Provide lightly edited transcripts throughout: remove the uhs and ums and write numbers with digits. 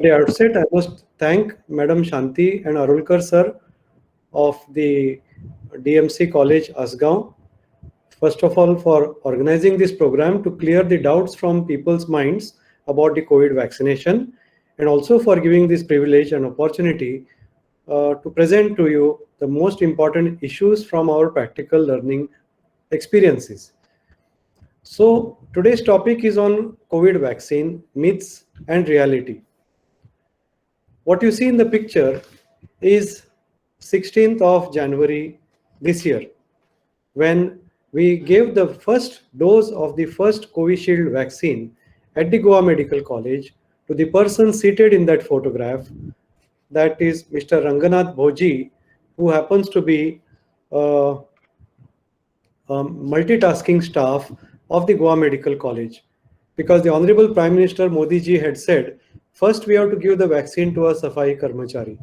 At the outset, I must thank Madam Shanti and Arulkar sir of the DMC College, Asgaon, first of all, for organizing this program to clear the doubts from people's minds about the COVID vaccination, and also for giving this privilege and opportunity to present to you the most important issues from our practical learning experiences. So, today's topic is on COVID vaccine myths and reality. What you see in the picture is 16th of January this year, when we gave the first dose of the first Covishield vaccine at the Goa Medical College to the person seated in that photograph, that is Mr. Ranganath Bhoji, who happens to be a multitasking staff of the Goa Medical College. Because the Honorable Prime Minister Modi ji had said, first we have to give the vaccine to a Safai Karmachari.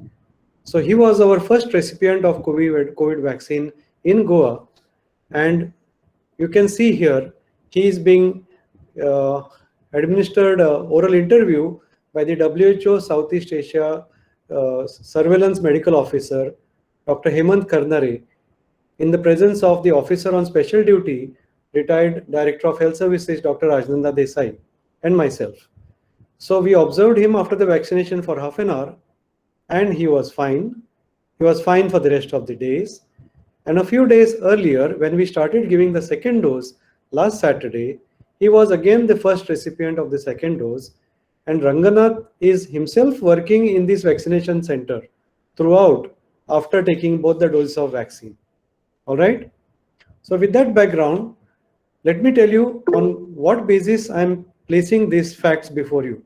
So he was our first recipient of COVID vaccine in Goa. And you can see here, he is being administered oral interview by the WHO Southeast Asia Surveillance Medical Officer, Dr. Hemant Karnare, in the presence of the officer on special duty, retired Director of Health Services, Dr. Rajnanda Desai, and myself. So we observed him after the vaccination for half an hour, and he was fine. He was fine for the rest of the days. And a few days earlier, when we started giving the second dose last Saturday, he was again the first recipient of the second dose. And Ranganath is himself working in this vaccination center throughout after taking both the doses of vaccine. All right. So with that background, let me tell you on what basis I'm placing these facts before you.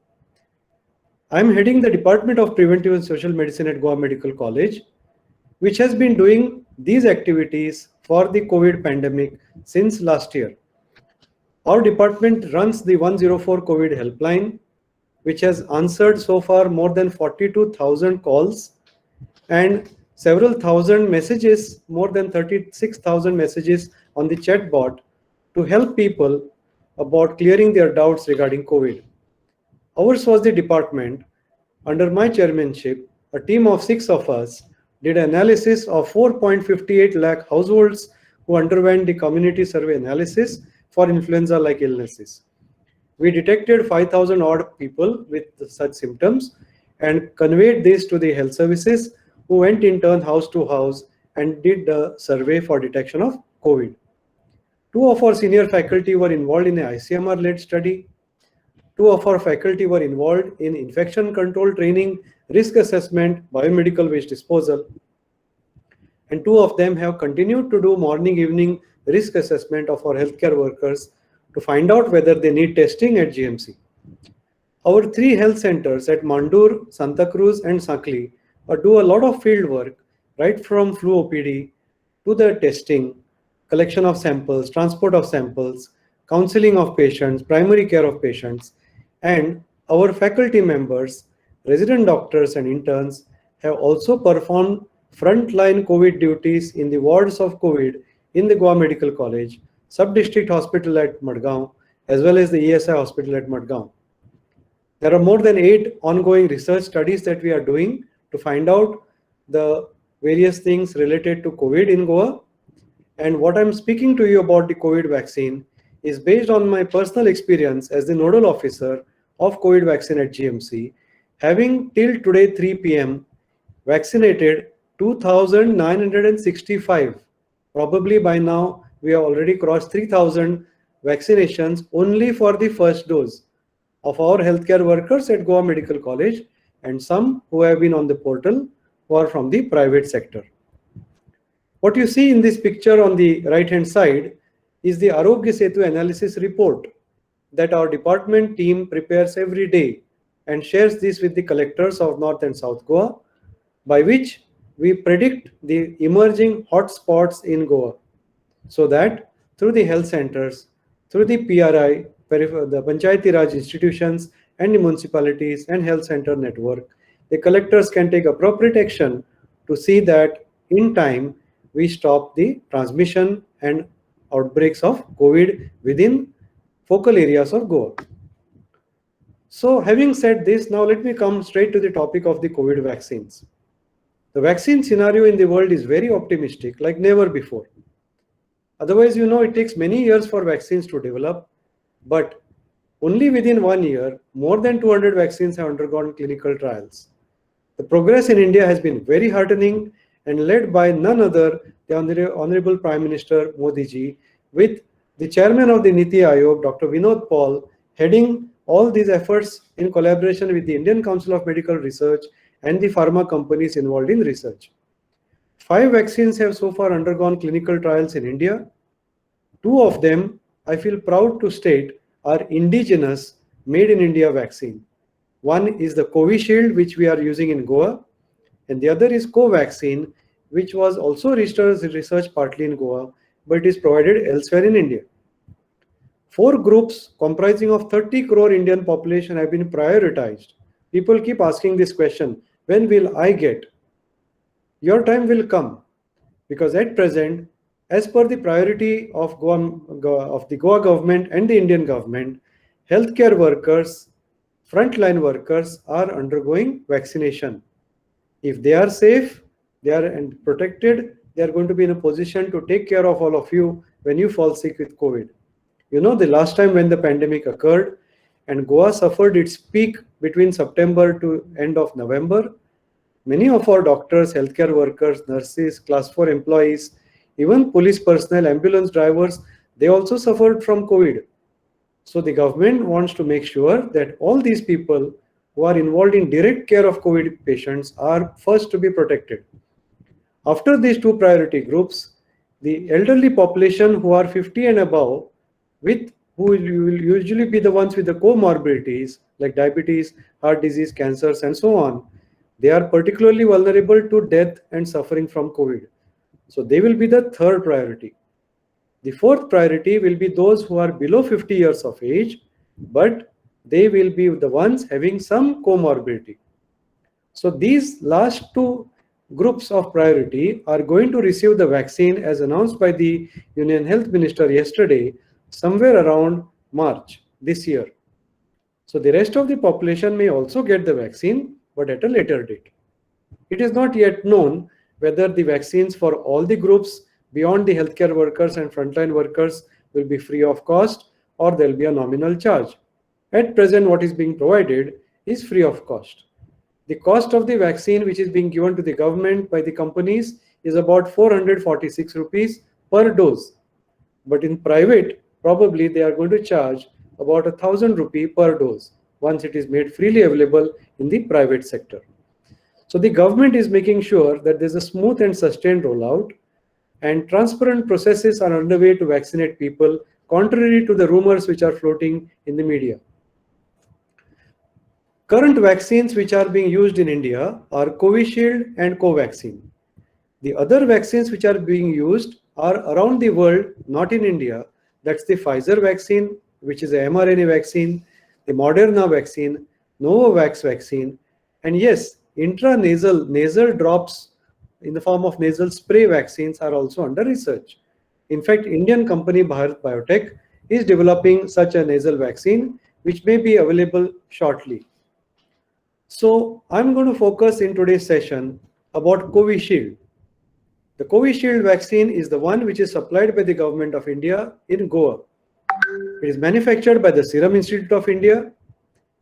I'm heading the Department of Preventive and Social Medicine at Goa Medical College, which has been doing these activities for the COVID pandemic since last year. Our department runs the 104 COVID helpline, which has answered so far more than 42,000 calls and several thousand messages, more than 36,000 messages on the chatbot to help people about clearing their doubts regarding COVID. Ours was the department. Under my chairmanship, a team of 6 of us did analysis of 4.58 lakh households who underwent the community survey analysis for influenza-like illnesses. We detected 5,000 odd people with such symptoms and conveyed this to the health services, who went in turn house to house and did the survey for detection of COVID. 2 of our senior faculty were involved in an ICMR-led study. 2 of our faculty were involved in infection control training, risk assessment, biomedical waste disposal. And 2 of them have continued to do morning, evening risk assessment of our healthcare workers to find out whether they need testing at GMC. Our 3 health centers at Mandur, Santa Cruz, and Sakli do a lot of field work, right from flu OPD to the testing, collection of samples, transport of samples, counseling of patients, primary care of patients, and our faculty members, resident doctors and interns have also performed frontline COVID duties in the wards of COVID in the Goa Medical College, Sub-District Hospital at Madgaon, as well as the ESI Hospital at Madgaon. There are more than 8 ongoing research studies that we are doing to find out the various things related to COVID in Goa. And what I'm speaking to you about the COVID vaccine is based on my personal experience as the nodal officer of COVID vaccine at GMC, having till today 3 p.m. vaccinated 2,965. Probably by now we have already crossed 3,000 vaccinations only for the first dose of our healthcare workers at Goa Medical College, and some who have been on the portal who are from the private sector. What you see in this picture on the right hand side is the Arogya Setu analysis report that our department team prepares every day and shares this with the collectors of North and South Goa, by which we predict the emerging hotspots in Goa, so that through the health centers, through the PRI, the Panchayati Raj institutions and the municipalities and health center network, the collectors can take appropriate action to see that in time we stop the transmission and outbreaks of COVID within focal areas of Goa. So having said this, now let me come straight to the topic of the COVID vaccines. The vaccine scenario in the world is very optimistic, like never before. Otherwise, it takes many years for vaccines to develop, but only within 1 year, more than 200 vaccines have undergone clinical trials. The progress in India has been very heartening and led by none other the Honorable Prime Minister Modi ji, with the chairman of the Niti Aayog, Dr. Vinod Paul, heading all these efforts in collaboration with the Indian Council of Medical Research and the pharma companies involved in research. 5 vaccines have so far undergone clinical trials in India. 2 of them, I feel proud to state, are indigenous, made in India vaccine. One is the Covishield, which we are using in Goa, and the other is Covaxin, which was also researched partly in Goa, but is provided elsewhere in India. 4 groups comprising of 30 crore Indian population have been prioritized. People keep asking this question, when will I get? Your time will come, because at present, as per the priority of the Goa government and the Indian government, healthcare workers, frontline workers are undergoing vaccination. If they are safe, they are protected, they are going to be in a position to take care of all of you when you fall sick with COVID. The last time when the pandemic occurred and Goa suffered its peak between September to end of November, many of our doctors, healthcare workers, nurses, class 4 employees, even police personnel, ambulance drivers, they also suffered from COVID. So the government wants to make sure that all these people who are involved in direct care of COVID patients are first to be protected. After these 2 priority groups, the elderly population who are 50 and above, who will usually be the ones with the comorbidities like diabetes, heart disease, cancers, and so on, they are particularly vulnerable to death and suffering from COVID. So they will be the 3rd priority. The 4th priority will be those who are below 50 years of age, but they will be the ones having some comorbidity. So these last 2 groups of priority are going to receive the vaccine as announced by the Union Health Minister yesterday, somewhere around March this year. So the rest of the population may also get the vaccine, but at a later date. It is not yet known whether the vaccines for all the groups beyond the healthcare workers and frontline workers will be free of cost or there will be a nominal charge. At present, what is being provided is free of cost. The cost of the vaccine which is being given to the government by the companies is about 446 rupees per dose. But in private, probably they are going to charge about 1,000 rupee per dose once it is made freely available in the private sector. So the government is making sure that there's a smooth and sustained rollout, and transparent processes are underway to vaccinate people, contrary to the rumors which are floating in the media. Current vaccines which are being used in India are Covishield and Covaxin. The other vaccines which are being used are around the world, not in India. That's the Pfizer vaccine, which is a mRNA vaccine, the Moderna vaccine, Novavax vaccine, and yes, nasal drops in the form of nasal spray vaccines are also under research. In fact, Indian company Bharat Biotech is developing such a nasal vaccine, which may be available shortly. So I'm going to focus in today's session about Covishield. The Covishield vaccine is the one which is supplied by the government of India in Goa. It is manufactured by the Serum Institute of India.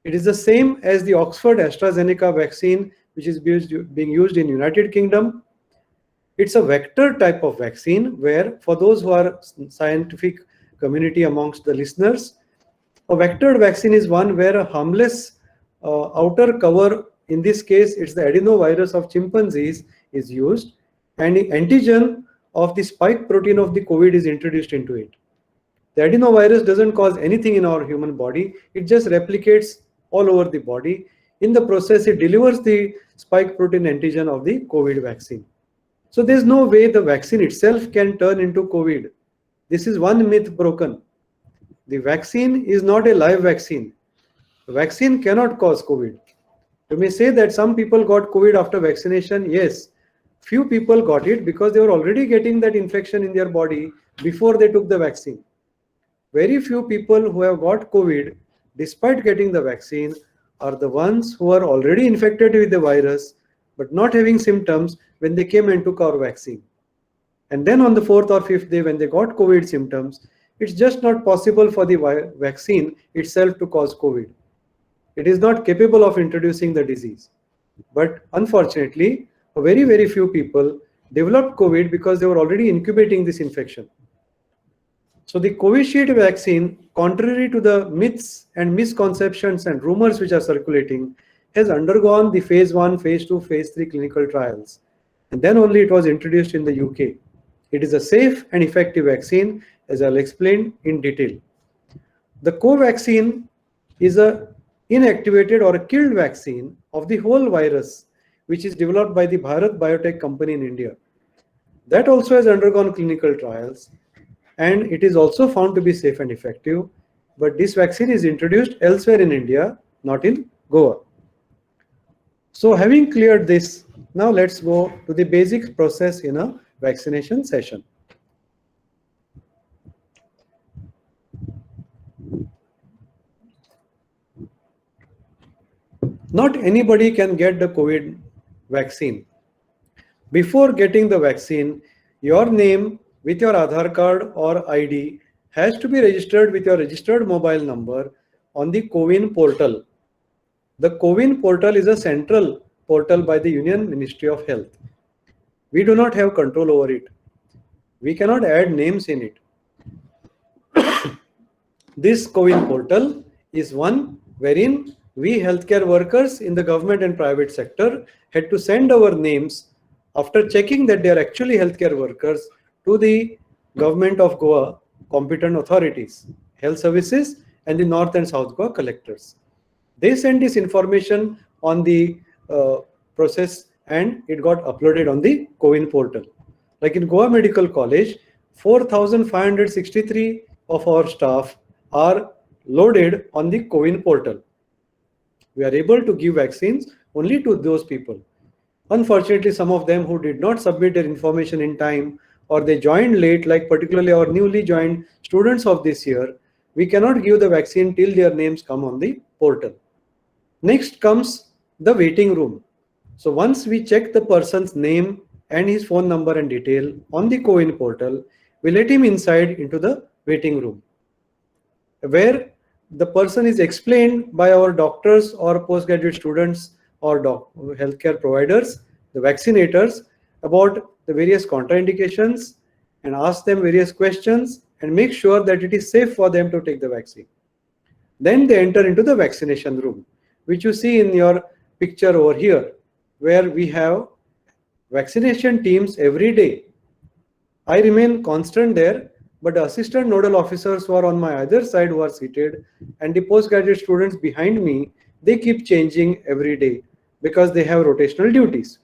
It is the same as the Oxford AstraZeneca vaccine, which is being used in United Kingdom. It's a vector type of vaccine where, for those who are scientific community amongst the listeners, a vectored vaccine is one where a harmless outer cover, in this case it's the adenovirus of chimpanzees, is used, and the antigen of the spike protein of the COVID is introduced into it. The adenovirus doesn't cause anything in our human body, it just replicates all over the body. In the process, it delivers the spike protein antigen of the COVID vaccine. So there's no way the vaccine itself can turn into COVID. This is one myth broken. The vaccine is not a live vaccine. The vaccine cannot cause COVID. You may say that some people got COVID after vaccination. Yes, few people got it because they were already getting that infection in their body before they took the vaccine. Very few people who have got COVID, despite getting the vaccine, are the ones who are already infected with the virus but not having symptoms when they came and took our vaccine. And then on the 4th or 5th day when they got COVID symptoms, it's just not possible for the vaccine itself to cause COVID. It is not capable of introducing the disease. But unfortunately, a very, very few people developed COVID because they were already incubating this infection. So the Covishield vaccine, contrary to the myths and misconceptions and rumors which are circulating, has undergone the phase 1, phase 2, phase 3 clinical trials. And then only it was introduced in the UK. It is a safe and effective vaccine, as I'll explain in detail. The Covaxin is a inactivated or a killed vaccine of the whole virus, which is developed by the Bharat Biotech company in India. That also has undergone clinical trials, and it is also found to be safe and effective. But this vaccine is introduced elsewhere in India, not in Goa. So having cleared this, now let's go to the basic process in a vaccination session. Not anybody can get the COVID vaccine. Before getting the vaccine, your name with your Aadhaar card or ID has to be registered with your registered mobile number on the CoWIN portal. The CoWIN portal is a central portal by the Union Ministry of Health. We do not have control over it. We cannot add names in it. This CoWIN portal is one wherein we healthcare workers in the government and private sector had to send our names after checking that they are actually healthcare workers to the government of Goa competent authorities, health services, and the North and South Goa collectors. They sent this information on the process and it got uploaded on the CoWIN portal. Like in Goa Medical College, 4,563 of our staff are loaded on the CoWIN portal. We are able to give vaccines only to those people. Unfortunately, some of them who did not submit their information in time or they joined late, like particularly our newly joined students of this year, we cannot give the vaccine till their names come on the portal. Next comes the waiting room. So once we check the person's name and his phone number and detail on the CoWIN portal, we let him inside into the waiting room, where the person is explained by our doctors or postgraduate students or healthcare providers, the vaccinators, about the various contraindications and ask them various questions and make sure that it is safe for them to take the vaccine. Then they enter into the vaccination room, which you see in your picture over here, where we have vaccination teams every day. I remain constant there, but the assistant nodal officers who are on my other side who are seated and the postgraduate students behind me, they keep changing every day because they have rotational duties.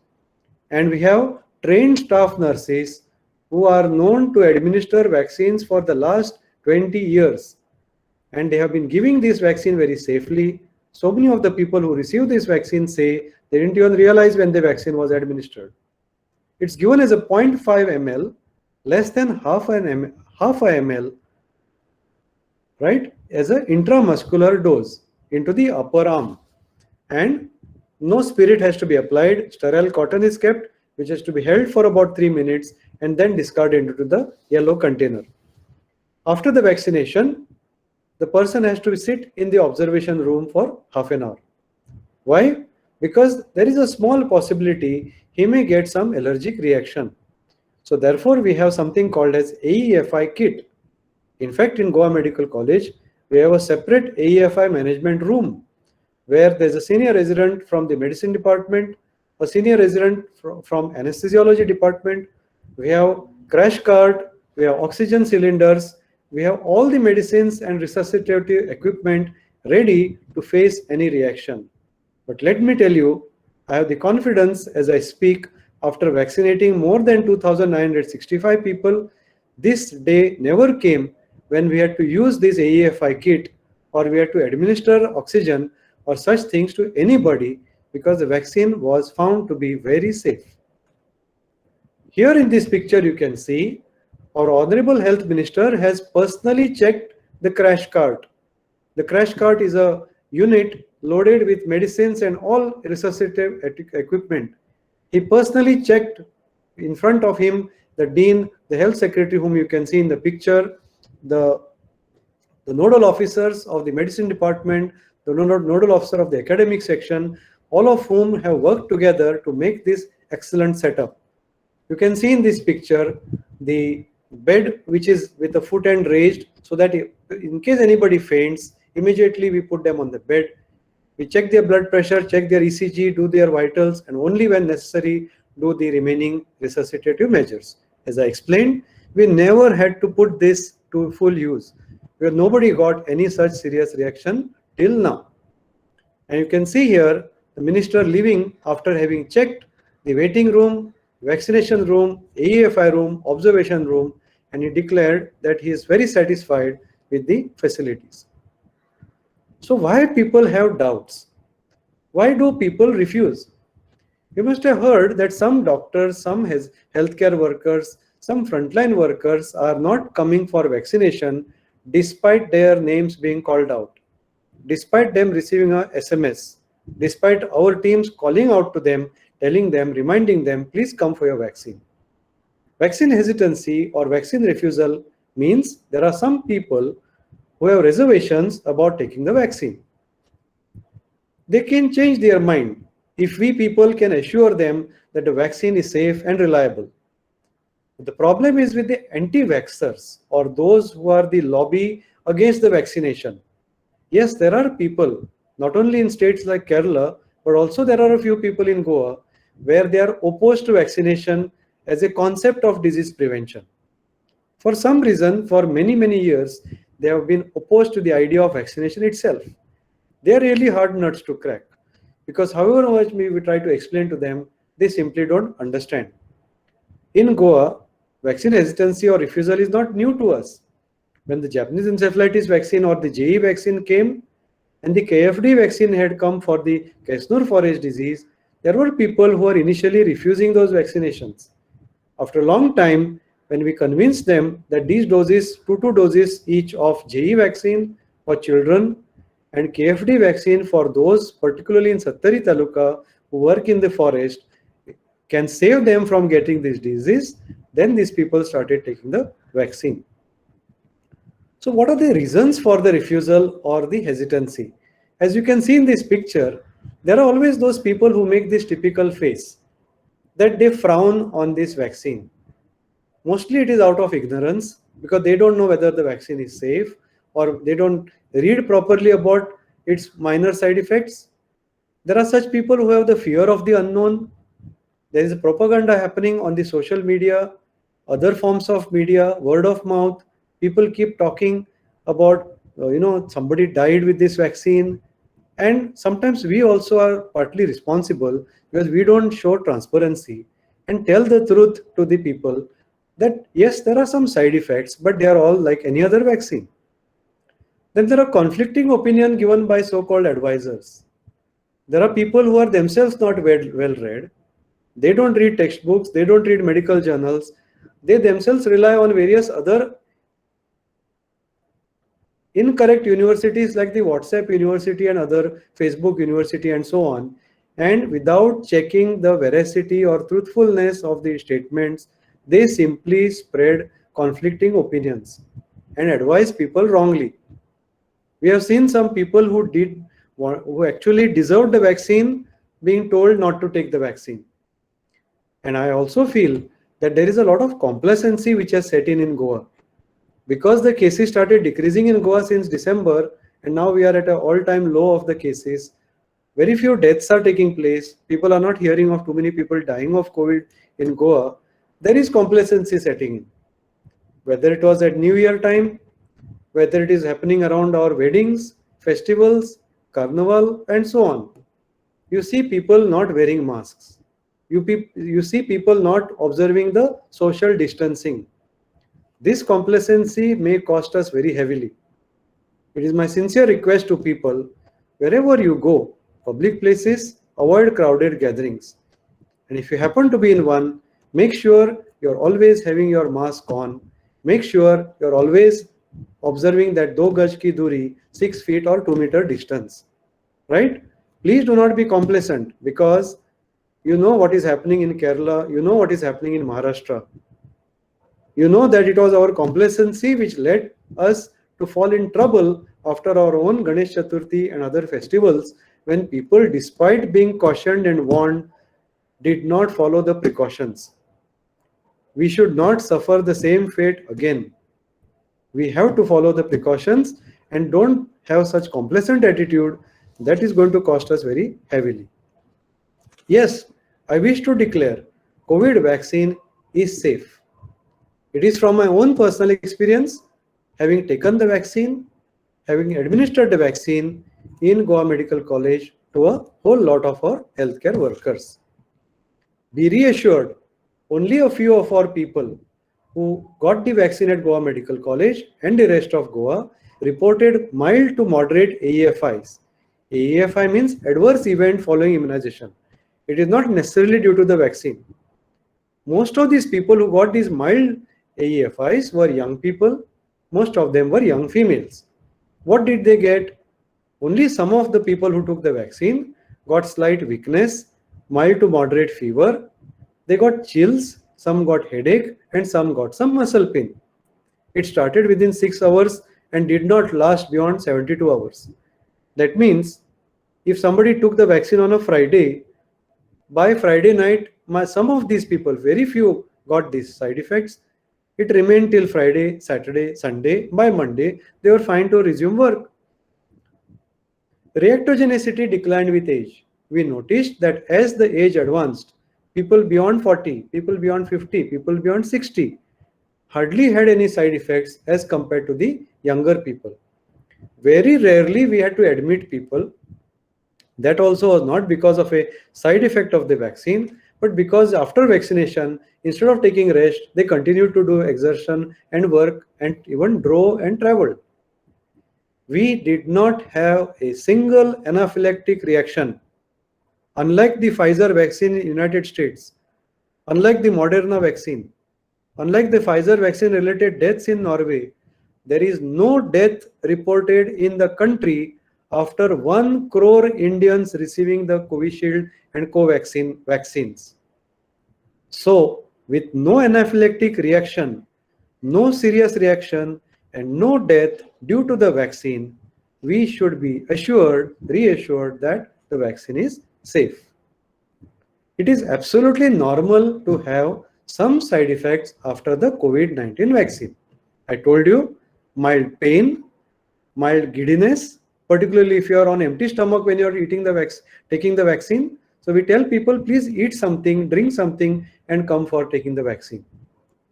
And we have trained staff nurses who are known to administer vaccines for the last 20 years. And they have been giving this vaccine very safely. So many of the people who receive this vaccine say they didn't even realize when the vaccine was administered. It's given as a 0.5 ml, less than half a ml, right, as an intramuscular dose into the upper arm. And no spirit has to be applied. Sterile cotton is kept, which has to be held for about 3 minutes and then discarded into the yellow container. After the vaccination, the person has to sit in the observation room for half an hour. Why? Because there is a small possibility he may get some allergic reaction. So therefore, we have something called as AEFI kit. In fact, in Goa Medical College, we have a separate AEFI management room where there's a senior resident from the medicine department, a senior resident from anesthesiology department. We have crash cart, we have oxygen cylinders, we have all the medicines and resuscitative equipment ready to face any reaction. But let me tell you, I have the confidence as I speak, after vaccinating more than 2,965 people, this day never came when we had to use this AEFI kit or we had to administer oxygen or such things to anybody because the vaccine was found to be very safe. Here in this picture you can see our Honorable Health Minister has personally checked the crash cart. The crash cart is a unit loaded with medicines and all resuscitative equipment. He personally checked in front of him the dean, the health secretary, whom you can see in the picture, the nodal officers of the medicine department, the nodal officer of the academic section, all of whom have worked together to make this excellent setup. You can see in this picture the bed which is with the foot end raised, so that in case anybody faints, immediately we put them on the bed. We check their blood pressure, check their ECG, do their vitals, and only when necessary do the remaining resuscitative measures. As I explained, we never had to put this to full use, where nobody got any such serious reaction till now. And you can see here the minister leaving after having checked the waiting room, vaccination room, AEFI room, observation room, and he declared that he is very satisfied with the facilities. So why people have doubts? Why do people refuse? You must have heard that some doctors, some healthcare workers, some frontline workers are not coming for vaccination despite their names being called out, despite them receiving a SMS, despite our teams calling out to them, telling them, reminding them, please come for your vaccine. Vaccine hesitancy or vaccine refusal means there are some people who have reservations about taking the vaccine. They can change their mind if we people can assure them that the vaccine is safe and reliable. The problem is with the anti-vaxxers, or those who are the lobby against the vaccination. Yes, there are people, not only in states like Kerala, but also there are a few people in Goa where they are opposed to vaccination as a concept of disease prevention. For some reason, for many, many years, they have been opposed to the idea of vaccination itself. They are really hard nuts to crack, because however much we try to explain to them, they simply don't understand. In Goa, vaccine hesitancy or refusal is not new to us. When the Japanese encephalitis vaccine or the JE vaccine came, and the KFD vaccine had come for the Kesnur forage disease, there were people who were initially refusing those vaccinations. After a long time, when we convinced them that these doses, two doses each of JE vaccine for children and KFD vaccine for those, particularly in Sattari Taluka, who work in the forest, can save them from getting this disease, then these people started taking the vaccine. So what are the reasons for the refusal or the hesitancy? As you can see in this picture, there are always those people who make this typical face, that they frown on this vaccine. Mostly it is out of ignorance, because they don't know whether the vaccine is safe, or they don't read properly about its minor side effects. There are such people who have the fear of the unknown. There is a propaganda happening on the social media, other forms of media, word of mouth. People keep talking about, somebody died with this vaccine. And sometimes we also are partly responsible, because we don't show transparency and tell the truth to the people that yes, there are some side effects, but they are all like any other vaccine. Then there are conflicting opinion given by so-called advisors. There are people who are themselves not well read. They don't read textbooks, they don't read medical journals. They themselves rely on various other incorrect universities like the WhatsApp University and other Facebook University and so on. And without checking the veracity or truthfulness of the statements, they simply spread conflicting opinions and advise people wrongly. We have seen some people who actually deserved the vaccine being told not to take the vaccine. And I also feel that there is a lot of complacency which has set in Goa. Because the cases started decreasing in Goa since December, and now we are at an all-time low of the cases. Very few deaths are taking place. People are not hearing of too many people dying of COVID in Goa. There is complacency setting in. Whether it was at New Year time, whether it is happening around our weddings, festivals, carnival, and so on. You see people not wearing masks. You see people not observing the social distancing. This complacency may cost us very heavily. It is my sincere request to people, wherever you go, public places, avoid crowded gatherings. And if you happen to be in one, make sure you're always having your mask on. Make sure you're always observing that 2 gaj ki duri, 6 feet or 2 meter distance. right? Please do not be complacent, because you know what is happening in Kerala, you know what is happening in Maharashtra. You know that it was our complacency which led us to fall in trouble after our own Ganesh Chaturthi and other festivals, when people, despite being cautioned and warned, did not follow the precautions. We should not suffer the same fate again. We have to follow the precautions and don't have such complacent attitude. That is going to cost us very heavily. Yes, I wish to declare COVID vaccine is safe. It is from my own personal experience, having taken the vaccine, having administered the vaccine in Goa Medical College to a whole lot of our healthcare workers. Be reassured, only a few of our people who got the vaccine at Goa Medical College and the rest of Goa reported mild to moderate AEFIs. AEFI means adverse event following immunization. It is not necessarily due to the vaccine. Most of these people who got these mild AEFIs were young people. Most of them were young females. What did they get? Only some of the people who took the vaccine got slight weakness, mild to moderate fever. They got chills, some got headache, and some got some muscle pain. It started within 6 hours and did not last beyond 72 hours. That means if somebody took the vaccine on a Friday, by Friday night, some of these people, very few, got these side effects. It remained till Friday, Saturday, Sunday. By Monday, they were fine to resume work. Reactogenicity declined with age. We noticed that as the age advanced, people beyond 40, people beyond 50, people beyond 60 hardly had any side effects as compared to the younger people. Very rarely we had to admit people. That also was not because of a side effect of the vaccine, but because after vaccination, instead of taking rest, they continued to do exertion and work and even drove and traveled. We did not have a single anaphylactic reaction. Unlike the Pfizer vaccine in United States, unlike the Moderna vaccine, unlike the Pfizer vaccine related deaths in Norway, there is no death reported in the country after 1 crore Indians receiving the Covishield and Covaxin vaccines. So, with no anaphylactic reaction, no serious reaction, and no death due to the vaccine, we should be reassured that the vaccine is safe. It is absolutely normal to have some side effects after the COVID-19 vaccine. I told you, mild pain, mild giddiness, particularly if you are on empty stomach when you are taking the vaccine. So we tell people, please eat something, drink something, and come for taking the vaccine.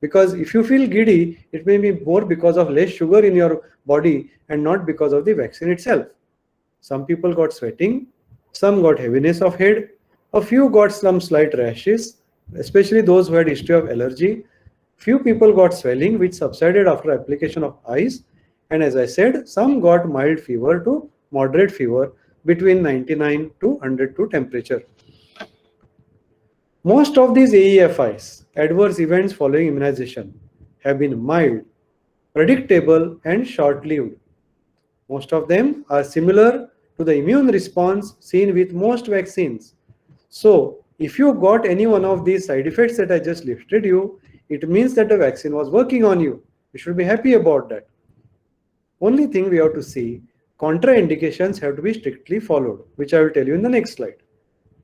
Because if you feel giddy, it may be more because of less sugar in your body and not because of the vaccine itself. Some people got sweating, some got heaviness of head, a few got some slight rashes, especially those who had history of allergy. Few people got swelling which subsided after application of ice. And as I said, some got mild fever to moderate fever between 99 to 102 temperature. Most of these AEFIs, adverse events following immunization, have been mild, predictable, and short-lived. Most of them are similar to the immune response seen with most vaccines. So, if you got any one of these side effects that I just listed you, it means that the vaccine was working on you. You should be happy about that. Only thing we have to see, contraindications have to be strictly followed, which I will tell you in the next slide.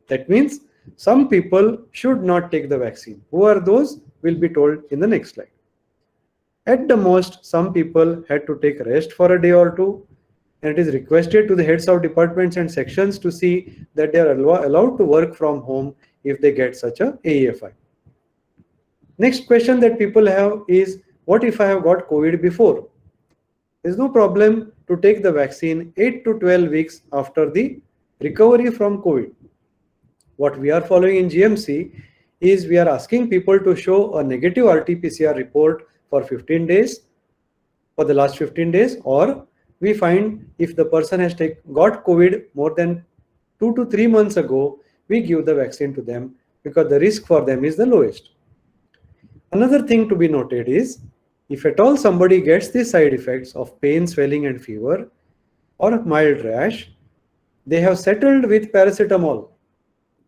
That means some people should not take the vaccine. Who are those? Will be told in the next slide. At the most, some people had to take rest for a day or two, and it is requested to the heads of departments and sections to see that they are allowed to work from home if they get such a AEFI. Next question that people have is, what if I have got COVID before? There is no problem to take the vaccine 8 to 12 weeks after the recovery from COVID. What we are following in GMC is we are asking people to show a negative RT-PCR report for 15 days, for the last 15 days, or we find if the person has got COVID more than 2 to 3 months ago, we give the vaccine to them because the risk for them is the lowest. Another thing to be noted is, if at all somebody gets the side effects of pain, swelling and fever or a mild rash, They have settled with paracetamol.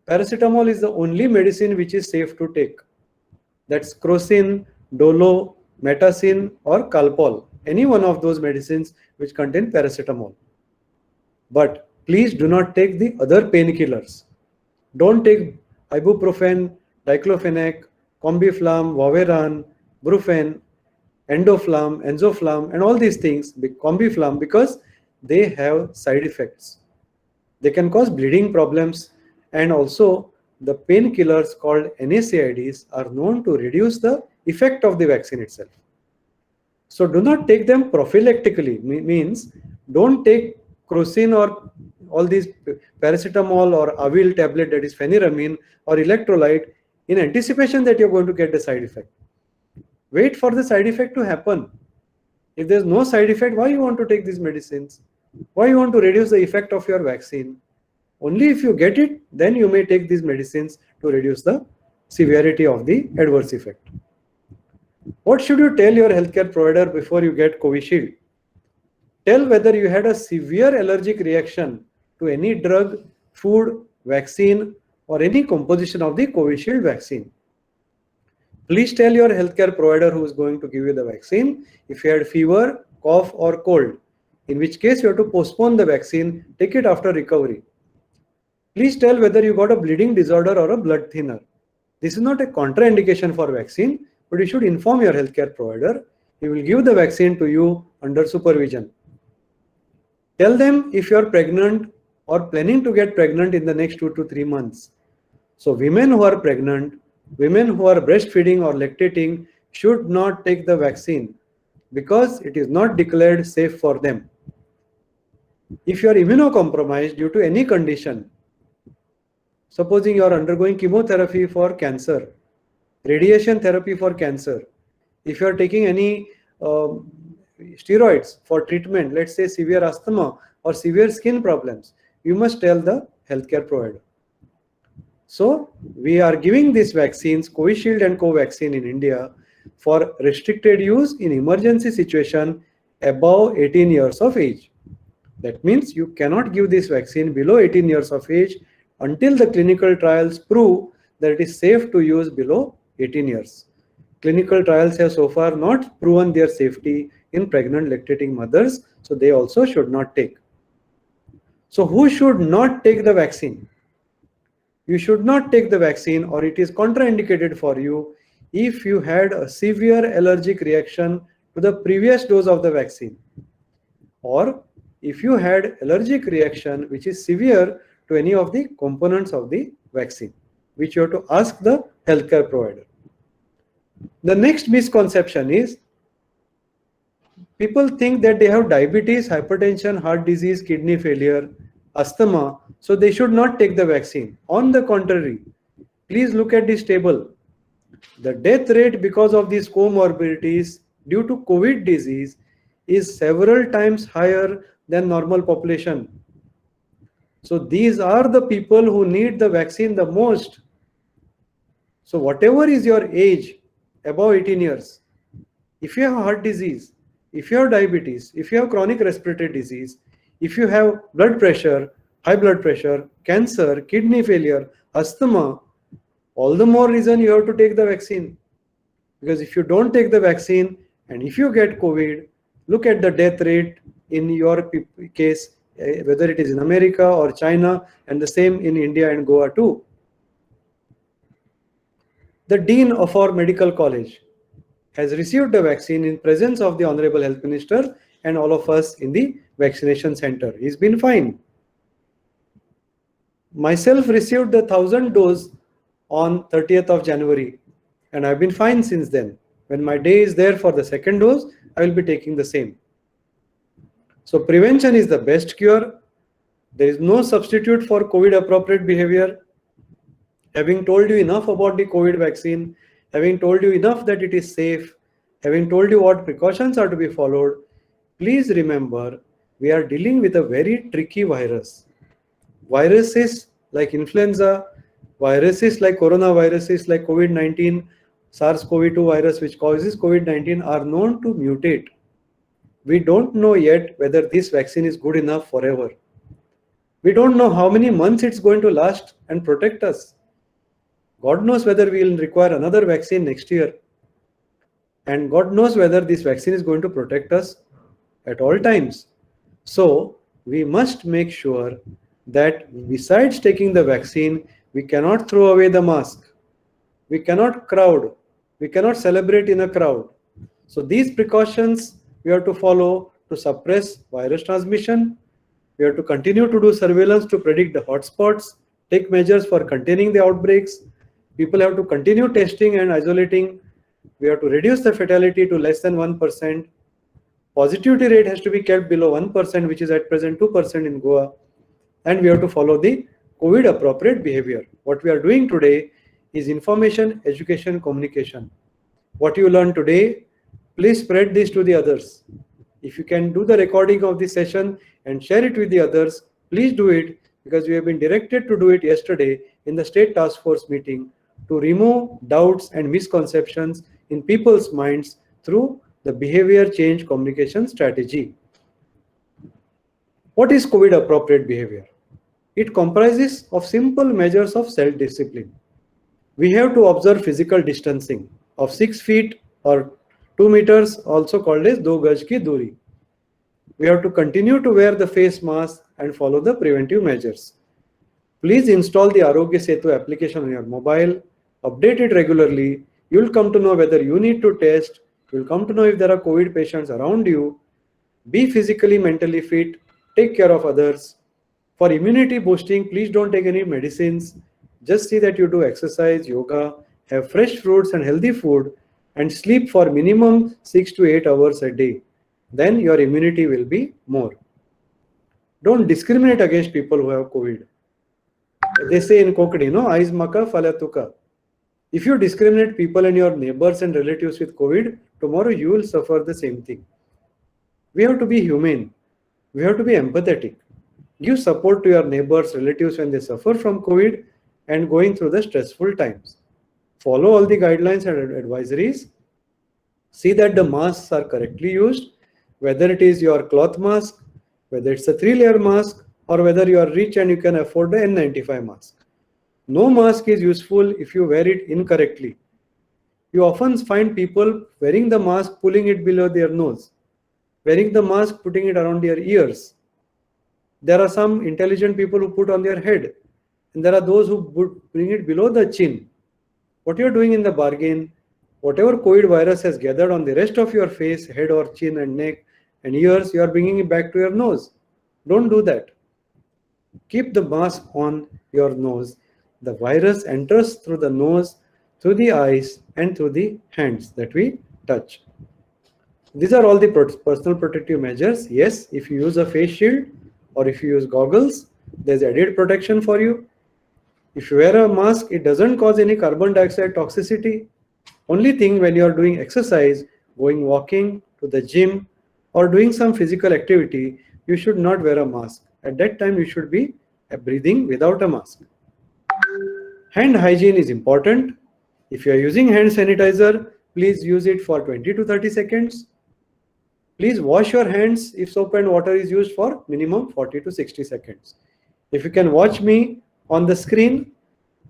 Paracetamol is the only medicine which is safe to take. That's crocin, dolo, metacin, or calpol. Any one of those medicines which contain paracetamol. But please do not take the other painkillers. Don't take ibuprofen, diclofenac, combiflam, voveran, brufen, endoflam, enzoflam, and all these things, combiflam, because they have side effects. They can cause bleeding problems, and also the painkillers called NSAIDs are known to reduce the effect of the vaccine itself. So do not take them prophylactically, means don't take crocin or all these paracetamol or Avil tablet, that is phenyramine, or electrolyte in anticipation that you're going to get the side effect. Wait for the side effect to happen. If there's no side effect, why you want to take these medicines? Why you want to reduce the effect of your vaccine? Only if you get it, then you may take these medicines to reduce the severity of the adverse effect. What should you tell your healthcare provider before you get Covishield? Tell whether you had a severe allergic reaction to any drug, food, vaccine, or any composition of the Covishield vaccine. Please tell your healthcare provider who is going to give you the vaccine if you had fever, cough, or cold, in which case you have to postpone the vaccine, take it after recovery. Please tell whether you got a bleeding disorder or a blood thinner. This is not a contraindication for vaccine, but you should inform your healthcare provider. He will give the vaccine to you under supervision. Tell them if you are pregnant or planning to get pregnant in the next 2 to 3 months. So women who are pregnant, women who are breastfeeding or lactating should not take the vaccine because it is not declared safe for them. If you are immunocompromised due to any condition, supposing you are undergoing chemotherapy for cancer, radiation therapy for cancer, if you are taking any steroids for treatment, let's say severe asthma or severe skin problems, you must tell the healthcare provider. So we are giving these vaccines, Covishield and Covaxin in India, for restricted use in emergency situation above 18 years of age. That means you cannot give this vaccine below 18 years of age until the clinical trials prove that it is safe to use below 18 years. Clinical trials have so far not proven their safety in pregnant lactating mothers, so they also should not take. So who should not take the vaccine? You should not take the vaccine, or it is contraindicated for you if you had a severe allergic reaction to the previous dose of the vaccine, or if you had allergic reaction which is severe to any of the components of the vaccine, which you have to ask the healthcare provider. The next misconception is people think that they have diabetes, hypertension, heart disease, kidney failure, asthma, so they should not take the vaccine. On the contrary, please look at this table. The death rate because of these comorbidities due to COVID disease is several times higher than normal population. So these are the people who need the vaccine the most. So whatever is your age, above 18 years, if you have heart disease, if you have diabetes, if you have chronic respiratory disease, if you have blood pressure, high blood pressure, cancer, kidney failure, asthma, all the more reason you have to take the vaccine. Because if you don't take the vaccine and if you get COVID, look at the death rate in your case, whether it is in America or China, and the same in India and Goa too. The Dean of our medical college has received the vaccine in presence of the Honorable Health Minister and all of us in the vaccination center. He's been fine. Myself received the 1,000 dose on 30th of January, and I've been fine since then. When my day is there for the second dose, I will be taking the same. So prevention is the best cure. There is no substitute for COVID appropriate behavior. Having told you enough about the COVID vaccine, having told you enough that it is safe, having told you what precautions are to be followed, please remember we are dealing with a very tricky virus. Viruses like influenza, viruses like coronaviruses like COVID-19, SARS-CoV-2 virus which causes COVID-19 are known to mutate. We don't know yet whether this vaccine is good enough forever. We don't know how many months it's going to last and protect us. God knows whether we will require another vaccine next year. And God knows whether this vaccine is going to protect us at all times. So we must make sure that besides taking the vaccine, we cannot throw away the mask. We cannot crowd. We cannot celebrate in a crowd. So these precautions we have to follow to suppress virus transmission. We have to continue to do surveillance to predict the hotspots, take measures for containing the outbreaks. People have to continue testing and isolating. We have to reduce the fatality to less than 1%. Positivity rate has to be kept below 1%, which is at present 2% in Goa. And we have to follow the COVID appropriate behavior. What we are doing today is information, education, communication. What you learn today, please spread this to the others. If you can do the recording of this session and share it with the others, please do it, because we have been directed to do it yesterday in the State Task Force meeting to remove doubts and misconceptions in people's minds through the behavior change communication strategy. What is COVID appropriate behavior? It comprises of simple measures of self-discipline. We have to observe physical distancing of 6 feet or 2 meters, also called as 2 gaj ki duri. We have to continue to wear the face mask and follow the preventive measures. Please install the Arogya Setu application on your mobile, update it regularly. You will come to know whether you need to test. You will come to know if there are COVID patients around you. Be physically, mentally fit. Take care of others. For immunity boosting, please don't take any medicines. Just see that you do exercise, yoga, have fresh fruits and healthy food, and sleep for minimum 6 to 8 hours a day. Then your immunity will be more. Don't discriminate against people who have COVID. They say in Kokadi, no, ais maka falatuka. If you discriminate people and your neighbors and relatives with COVID, tomorrow you will suffer the same thing. We have to be humane. We have to be empathetic. Give support to your neighbors, relatives when they suffer from COVID and going through the stressful times. Follow all the guidelines and advisories. See that the masks are correctly used, whether it is your cloth mask, whether it's a 3-layer mask, or whether you are rich and you can afford the N95 mask. No mask is useful if you wear it incorrectly. You often find people wearing the mask, pulling it below their nose, wearing the mask, putting it around their ears. There are some intelligent people who put on their head, and there are those who bring it below the chin. What you're doing in the bargain, whatever COVID virus has gathered on the rest of your face, head or chin and neck and ears, you are bringing it back to your nose. Don't do that. Keep the mask on your nose. The virus enters through the nose, through the eyes, and through the hands that we touch. These are all the personal protective measures. Yes, if you use a face shield or if you use goggles, there's added protection for you. If you wear a mask, it doesn't cause any carbon dioxide toxicity. Only thing when you are doing exercise, going walking, to the gym, or doing some physical activity, you should not wear a mask. At that time, you should be breathing without a mask. Hand hygiene is important. If you are using hand sanitizer, please use it for 20 to 30 seconds. Please wash your hands if soap and water is used for minimum 40 to 60 seconds. If you can watch me on the screen,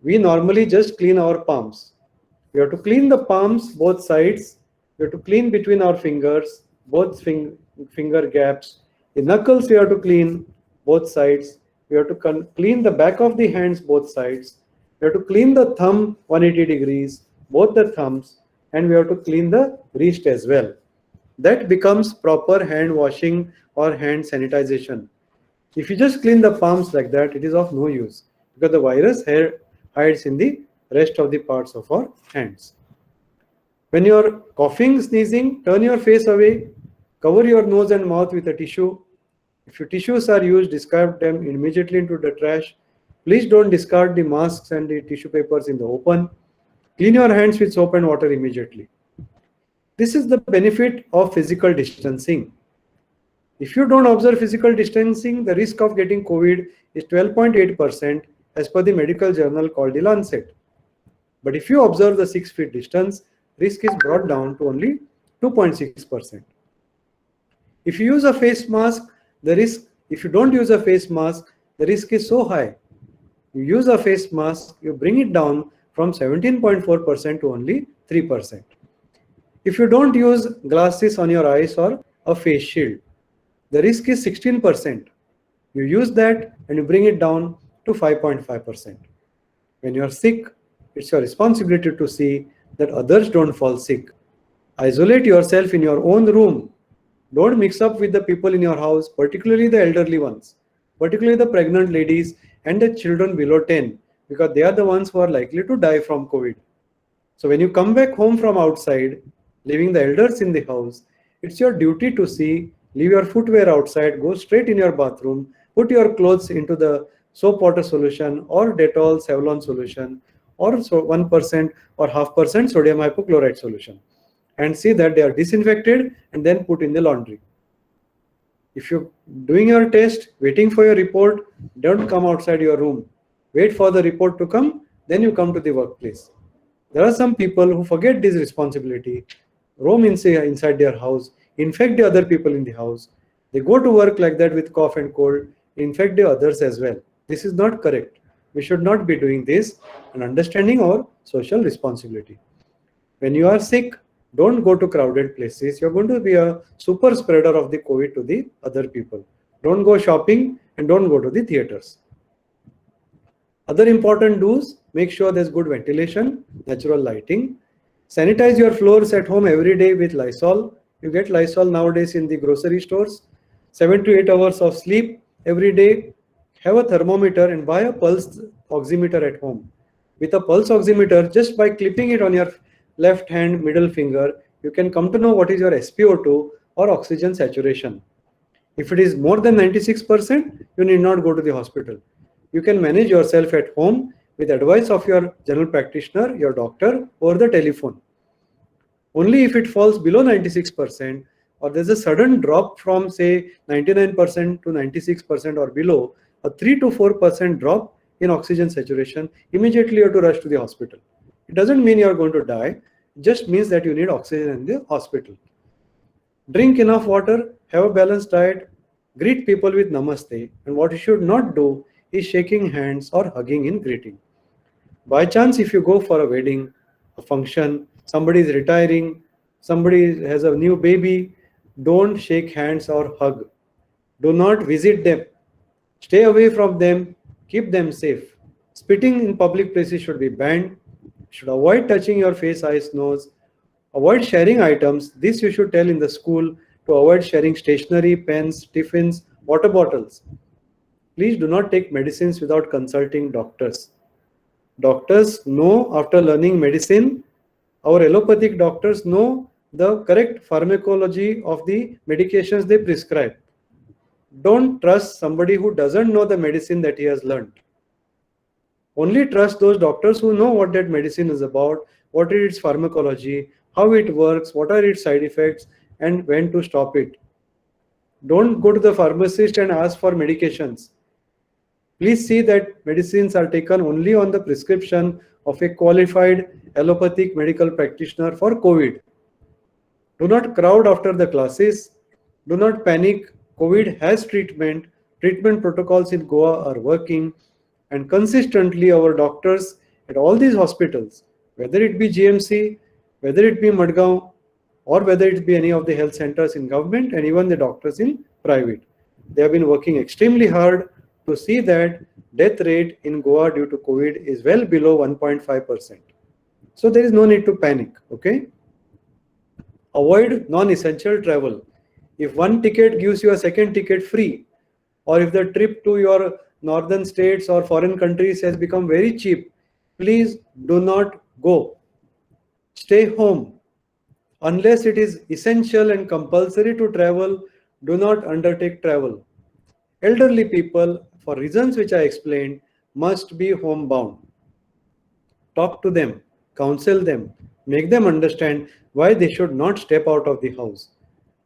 we normally just clean our palms. We have to clean the palms, both sides. We have to clean between our fingers, both finger gaps. The knuckles we have to clean both sides. We have to clean the back of the hands, both sides. We have to clean the thumb 180 degrees, both the thumbs, and we have to clean the wrist as well. That becomes proper hand washing or hand sanitization. If you just clean the palms like that, it is of no use because the virus hides in the rest of the parts of our hands. When you are coughing, sneezing, turn your face away, cover your nose and mouth with a tissue. If your tissues are used, discard them immediately into the trash. Please don't discard the masks and the tissue papers in the open. Clean your hands with soap and water immediately. This is the benefit of physical distancing. If you don't observe physical distancing, the risk of getting COVID is 12.8% as per the medical journal called The Lancet. But if you observe the 6 feet distance, risk is brought down to only 2.6%. If you use a face mask, if you don't use a face mask, the risk is so high. You use a face mask, you bring it down from 17.4% to only 3%. If you don't use glasses on your eyes or a face shield, the risk is 16%. You use that and you bring it down to 5.5%. When you are sick, it's your responsibility to see that others don't fall sick. Isolate yourself in your own room. Don't mix up with the people in your house, particularly the elderly ones, particularly the pregnant ladies and the children below 10, because they are the ones who are likely to die from COVID. So when you come back home from outside, leaving the elders in the house, it's your duty to see, leave your footwear outside, go straight in your bathroom, put your clothes into the soap water solution or Dettol Savlon solution or 1% or 0.5% sodium hypochlorite solution, and see that they are disinfected and then put in the laundry. If you're doing your test, waiting for your report, don't come outside your room. Wait for the report to come, then you come to the workplace. There are some people who forget this responsibility, roam inside their house, infect the other people in the house. They go to work like that with cough and cold, infect the others as well. This is not correct. We should not be doing this and understanding our social responsibility. When you are sick, don't go to crowded places. You're going to be a super spreader of the COVID to the other people. Don't go shopping and don't go to the theaters. Other important do's, make sure there's good ventilation, natural lighting. Sanitize your floors at home every day with Lysol. You get Lysol nowadays in the grocery stores. 7 to 8 hours of sleep every day. Have a thermometer and buy a pulse oximeter at home. With a pulse oximeter, just by clipping it on your left hand middle finger, you can come to know what is your SpO2 or oxygen saturation. If it is more than 96%, you need not go to the hospital. You can manage yourself at home with advice of your general practitioner, your doctor, over the telephone. Only if it falls below 96% or there's a sudden drop from say 99% to 96% or below, a 3 to 4% drop in oxygen saturation, immediately you have to rush to the hospital. It doesn't mean you're going to die, it just means that you need oxygen in the hospital. Drink enough water, have a balanced diet, greet people with namaste, and what you should not do is shaking hands or hugging in greeting. By chance, if you go for a wedding, a function, somebody is retiring, somebody has a new baby, don't shake hands or hug. Do not visit them. Stay away from them, keep them safe. Spitting in public places should be banned. Should avoid touching your face, eyes, nose. Avoid sharing items. This you should tell in the school to avoid sharing stationery, pens, tiffins, water bottles. Please do not take medicines without consulting doctors. Doctors know after learning medicine, our allopathic doctors know the correct pharmacology of the medications they prescribe. Don't trust somebody who doesn't know the medicine that he has learned. Only trust those doctors who know what that medicine is about, what is its pharmacology, how it works, what are its side effects, and when to stop it. Don't go to the pharmacist and ask for medications. Please see that medicines are taken only on the prescription of a qualified allopathic medical practitioner for COVID. Do not crowd after the classes. Do not panic. COVID has treatment. Treatment protocols in Goa are working. And consistently our doctors at all these hospitals, whether it be GMC, whether it be Madgaon, or whether it be any of the health centers in government and even the doctors in private, they have been working extremely hard to see that death rate in Goa due to COVID is well below 1.5%. So there is no need to panic, okay? Avoid non-essential travel. If one ticket gives you a second ticket free, or if the trip to your northern states or foreign countries has become very cheap, please do not go. Stay home. Unless it is essential and compulsory to travel, do not undertake travel. Elderly people, for reasons which I explained, must be homebound. Talk to them, counsel them, make them understand why they should not step out of the house.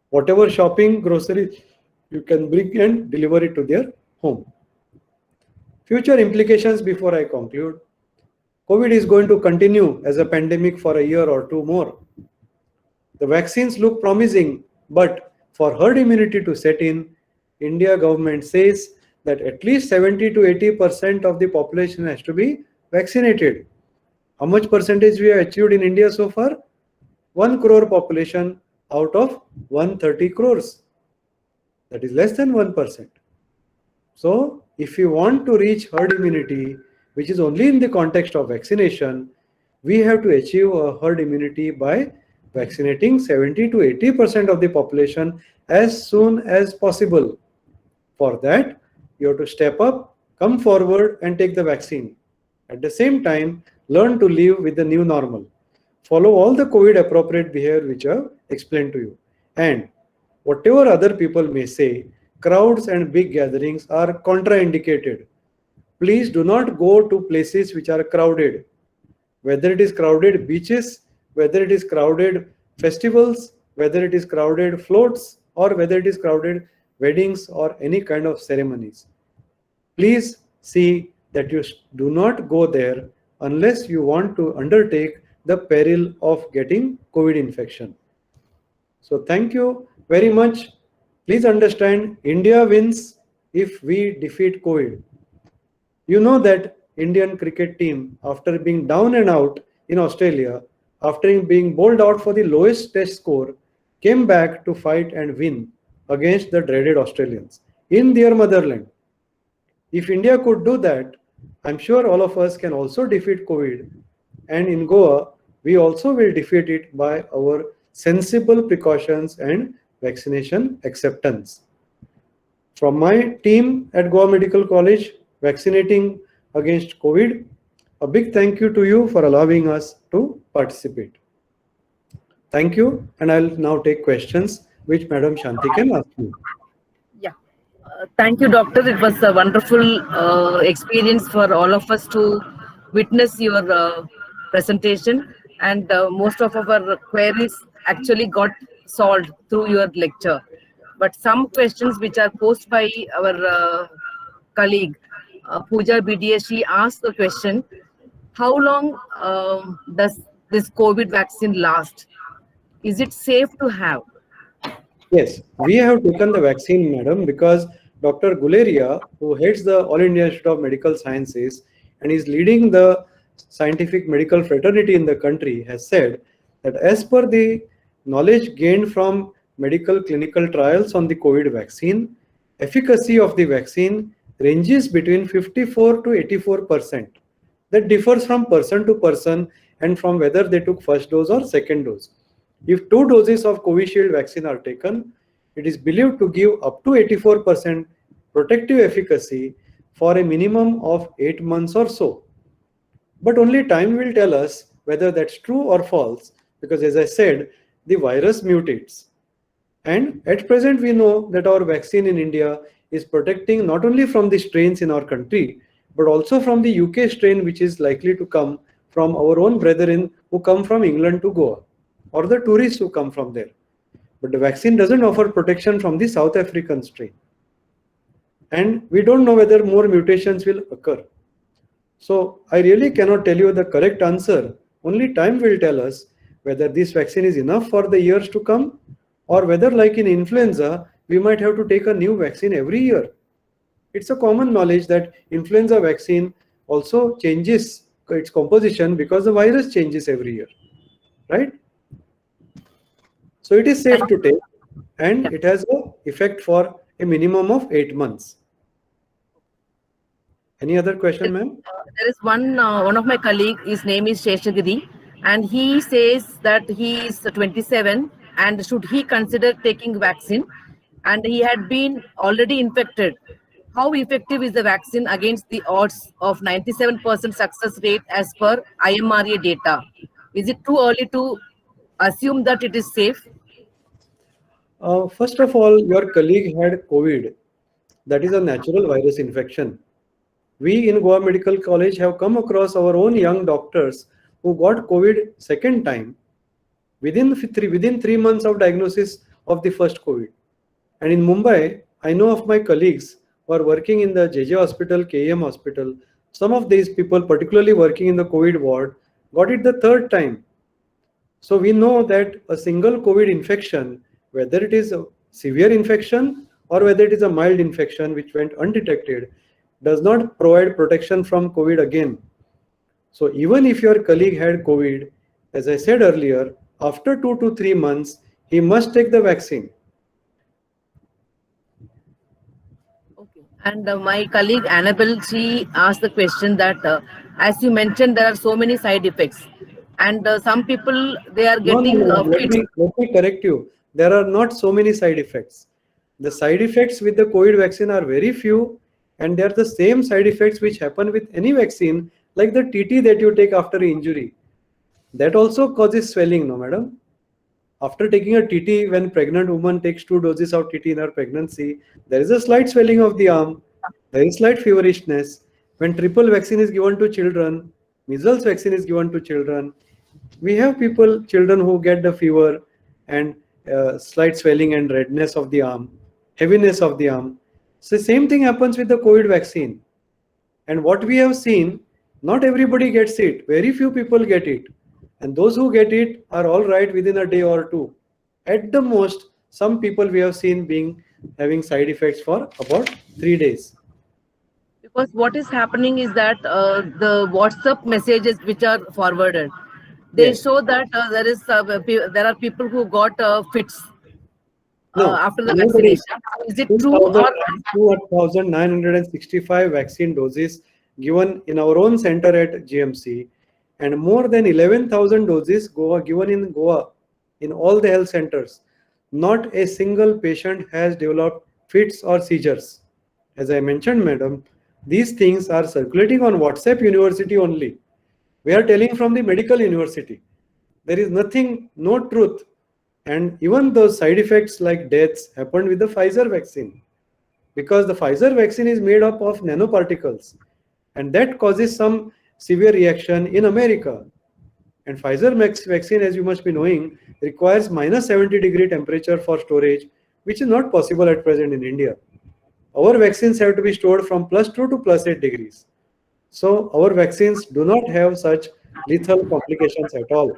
Whatever shopping, grocery, you can bring and deliver it to their home. Future implications before I conclude. COVID is going to continue as a pandemic for a year or two more. The vaccines look promising, but for herd immunity to set in, India government says that at least 70 to 80% of the population has to be vaccinated. How much percentage we have achieved in India so far? 1 crore population out of 130 crores. That is less than 1%. So if you want to reach herd immunity, which is only in the context of vaccination, we have to achieve a herd immunity by vaccinating 70 to 80% of the population as soon as possible. For that, you have to step up, come forward and take the vaccine. At the same time, learn to live with the new normal. Follow all the COVID appropriate behavior which I have explained to you. And whatever other people may say, crowds and big gatherings are contraindicated. Please do not go to places which are crowded. Whether it is crowded beaches, whether it is crowded festivals, whether it is crowded floats, or whether it is crowded weddings or any kind of ceremonies. Please see that you do not go there unless you want to undertake the peril of getting COVID infection. So thank you very much. Please understand, India wins if we defeat COVID. You know that Indian cricket team, after being down and out in Australia, after being bowled out for the lowest test score, came back to fight and win against the dreaded Australians in their motherland. If India could do that, I'm sure all of us can also defeat COVID. And in Goa, we also will defeat it by our sensible precautions and vaccination acceptance. From my team at Goa Medical College, vaccinating against COVID, a big thank you to you for allowing us to participate. Thank you, and I'll now take questions which Madam Shanti can ask you. Yeah. Thank you, doctor. It was a wonderful experience for all of us to witness your presentation, and most of our queries actually got solved through your lecture. But some questions which are posed by our colleague, Pooja BDS, she asked the question, how long does this COVID vaccine last? Is it safe to have? Yes, we have taken the vaccine, madam, because Dr. Guleria, who heads the All India Institute of Medical Sciences and is leading the scientific medical fraternity in the country, has said that as per the knowledge gained from medical clinical trials on the COVID vaccine, efficacy of the vaccine ranges between 54 to 84%. That differs from person to person and from whether they took first dose or second dose. If 2 doses of Covishield vaccine are taken, it is believed to give up to 84% protective efficacy for a minimum of 8 months or so. But only time will tell us whether that's true or false, because as I said, the virus mutates. And at present, we know that our vaccine in India is protecting not only from the strains in our country, but also from the UK strain, which is likely to come from our own brethren who come from England to Goa, or the tourists who come from there. But the vaccine doesn't offer protection from the South African strain. And we don't know whether more mutations will occur. So I really cannot tell you the correct answer. Only time will tell us whether this vaccine is enough for the years to come, or whether, like in influenza, we might have to take a new vaccine every year. It's a common knowledge that influenza vaccine also changes its composition because the virus changes every year, right? So it is safe to take, and it has an effect for a minimum of 8 months. Any other question, ma'am? There is one of my colleague, his name is Sheshagiri, and he says that he is 27 and should he consider taking vaccine, and he had been already infected. How effective is the vaccine against the odds of 97% success rate as per IMRA data? Is it too early to assume that it is safe? First of all, your colleague had COVID. That is a natural virus infection. We in Goa Medical College have come across our own young doctors who got COVID second time within 3 months of diagnosis of the first COVID. And in Mumbai, I know of my colleagues who are working in the JJ Hospital, KEM Hospital. Some of these people, particularly working in the COVID ward, got it the third time. So we know that a single COVID infection, whether it is a severe infection or whether it is a mild infection which went undetected, does not provide protection from COVID again. So even if your colleague had COVID, as I said earlier, after 2 to 3 months, he must take the vaccine. Okay. And my colleague Annabelle, she asked the question that, as you mentioned, there are so many side effects, and some people they are No, no, getting no. fits. Let me correct you. There are not so many side effects. The side effects with the COVID vaccine are very few, and they are the same side effects which happen with any vaccine, like the TT that you take after injury. That also causes swelling, no, madam? After taking a TT, when pregnant woman takes 2 doses of TT in her pregnancy, there is a slight swelling of the arm, there is slight feverishness. When triple vaccine is given to children, measles vaccine is given to children, we have children who get the fever and slight swelling and redness of the arm, heaviness of the arm. So same thing happens with the COVID vaccine. And what we have seen, not everybody gets it. Very few people get it. And those who get it are all right within a day or two. At the most, some people we have seen having side effects for about 3 days. Because what is happening is that the WhatsApp messages which are forwarded, they Yes. show that there are people who got fits No, after the nobody. vaccination. So is it true or 2,965 vaccine doses given in our own center at GMC, and more than 11,000 doses given in Goa in all the health centers. Not a single patient has developed fits or seizures. As I mentioned, madam, these things are circulating on WhatsApp University only. We are telling from the medical university. There is nothing, no truth. And even those side effects like deaths happened with the Pfizer vaccine, because the Pfizer vaccine is made up of nanoparticles, and that causes some severe reaction in America. And Pfizer vaccine, as you must be knowing, requires minus 70-degree temperature for storage, which is not possible at present in India. Our vaccines have to be stored from +2 to +8 degrees. So our vaccines do not have such lethal complications at all.